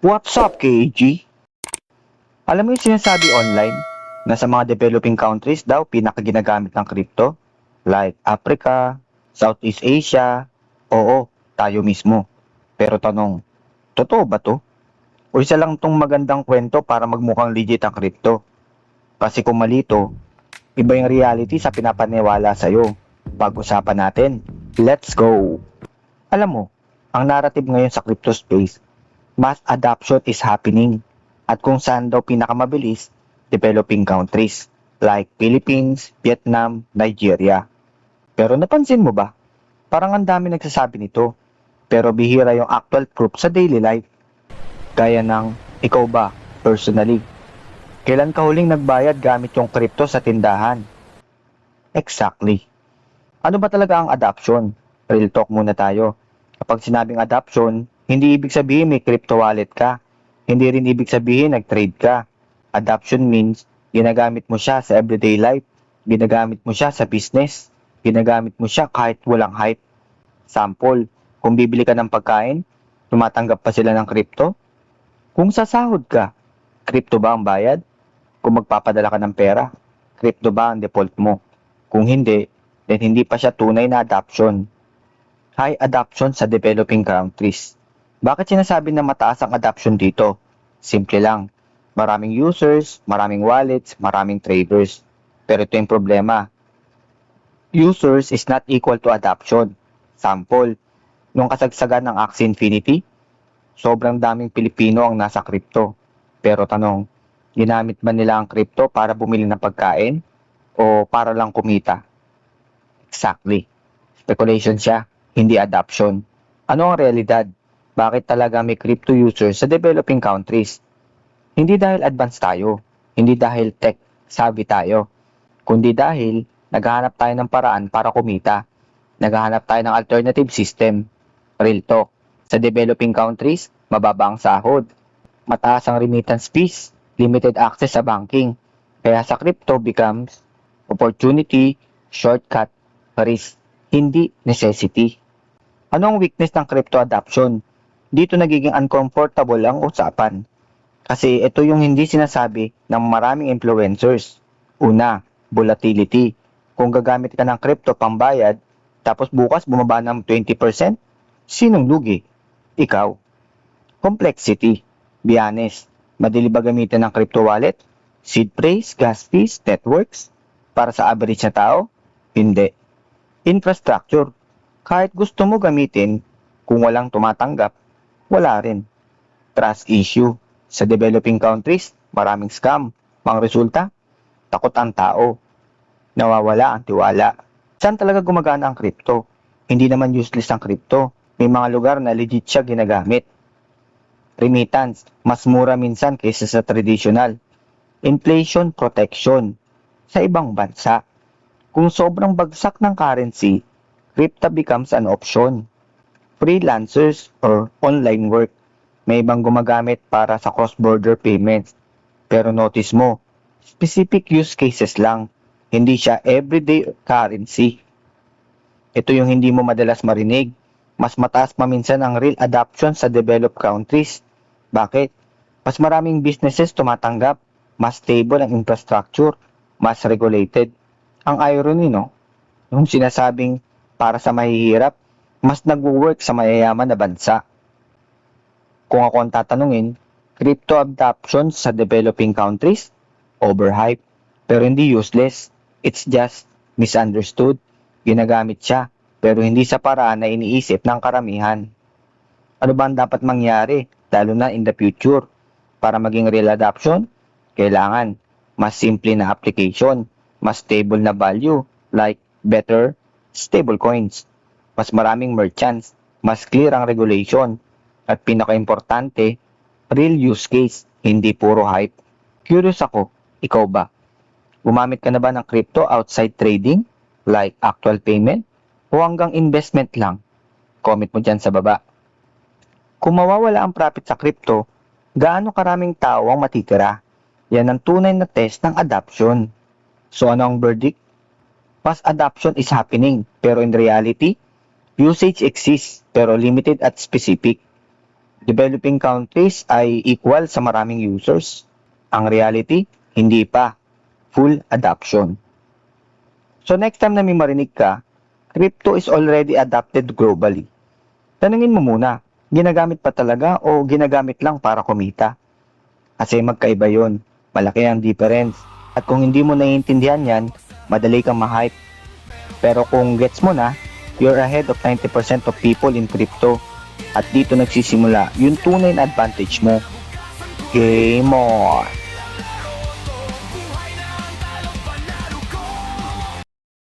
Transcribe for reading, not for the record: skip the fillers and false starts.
What's up, KAG? Alam mo yung sinasabi online na sa mga developing countries daw pinakaginagamit ng crypto? Like Africa, Southeast Asia, oo, tayo mismo. Pero tanong, totoo ba to? O isa lang tong magandang kwento para magmukhang legit ang crypto? Kasi kung malito, iba yung reality sa pinapaniwala sa'yo. Pag-usapan natin, let's go! Alam mo, ang narrative ngayon sa crypto space, mass adoption is happening. At kung saan daw pinakamabilis, developing countries like Philippines, Vietnam, Nigeria. Pero napansin mo ba? Parang ang dami nagsasabi nito. Pero bihira yung actual proof sa daily life. Gaya ng, ikaw ba, personally? Kailan ka huling nagbayad gamit yung crypto sa tindahan? Exactly. Ano ba talaga ang adoption? Real talk muna tayo. Kapag sinabing adoption, hindi ibig sabihin may crypto wallet ka. Hindi rin ibig sabihin nag-trade ka. Adoption means ginagamit mo siya sa everyday life. Ginagamit mo siya sa business. Ginagamit mo siya kahit walang hype. Sample, kung bibili ka ng pagkain, tumatanggap pa sila ng crypto? Kung sasahod ka, crypto ba ang bayad? Kung magpapadala ka ng pera, crypto ba ang default mo? Kung hindi, then hindi pa siya tunay na adoption. High adoption sa developing countries. Bakit sinasabi na mataas ang adoption dito? Simple lang. Maraming users, maraming wallets, maraming traders. Pero ito yung problema. Users is not equal to adoption. Sample, nung kasagsagan ng Axie Infinity, sobrang daming Pilipino ang nasa crypto. Pero tanong, ginamit ba nila ang crypto para bumili ng pagkain o para lang kumita? Exactly. Speculation siya, hindi adoption. Ano ang realidad? Bakit talaga may crypto users sa developing countries? Hindi dahil advanced tayo, hindi dahil tech savvy tayo, kundi dahil naghahanap tayo ng paraan para kumita. Naghahanap tayo ng alternative system. Real talk. Sa developing countries, mababa ang sahod. Mataas ang remittance fees, limited access sa banking. Kaya sa crypto becomes opportunity, shortcut, risk, hindi necessity. Ano ang weakness ng crypto adoption? Dito nagiging uncomfortable ang usapan. Kasi ito yung hindi sinasabi ng maraming influencers. Una, volatility. Kung gagamit ka ng crypto pambayad, tapos bukas bumaba ng 20%, sinong lugi? Ikaw. Complexity. Be honest. Madali ba gamitin ng crypto wallet? Seed phrase, gas fees, networks? Para sa average na tao? Hindi. Infrastructure. Kahit gusto mo gamitin, kung walang tumatanggap, wala rin. Trust issue. Sa developing countries, maraming scam. Pang resulta, takot ang tao. Nawawala ang tiwala. Saan talaga gumagana ang crypto? Hindi naman useless ang crypto. May mga lugar na legit siya ginagamit. Remittance, mas mura minsan kaysa sa traditional. Inflation protection, sa ibang bansa. Kung sobrang bagsak ng currency, crypto becomes an option. Freelancers or online work, may ibang gumagamit para sa cross-border payments. Pero notice mo, specific use cases lang, hindi siya everyday currency. Ito yung hindi mo madalas marinig. Mas mataas pa minsan ang real adoption sa developed countries. Bakit? Mas maraming businesses tumatanggap, mas stable ang infrastructure, mas regulated. Ang irony, no? Yung sinasabing para sa mahihirap, mas nagwo-work sa mayayaman na bansa. Kung ako ang tatanungin, crypto adoption sa developing countries, overhyped, pero hindi useless. It's just misunderstood. Ginagamit siya, pero hindi sa paraan na iniisip ng karamihan. Ano ba ang dapat mangyari, lalo na in the future? Para maging real adoption, kailangan mas simple na application, mas stable na value, like better, stable coins, mas maraming merchants, mas clear ang regulation, at pinaka-importante, real use case, hindi puro hype. Curious ako, ikaw ba? Gumamit ka na ba ng crypto outside trading, like actual payment, o hanggang investment lang? Comment mo dyan sa baba. Kung mawawala ang profit sa crypto, gaano karaming tao ang matitira? Yan ang tunay na test ng adoption. So ano ang verdict? Mass adoption is happening, pero in reality, usage exists pero limited at specific. developing countries ay equal sa maraming users. Ang reality, hindi pa. Full adoption. So next time na may marinig ka, crypto is already adopted globally. Tanungin mo muna, ginagamit pa talaga o ginagamit lang para kumita? Kasi magkaiba yon, malaki ang difference. At kung hindi mo naiintindihan yan, madali kang ma-hype. Pero kung gets mo na, you're ahead of 90% of people in crypto. At dito nagsisimula yung tunay na advantage mo. Game on!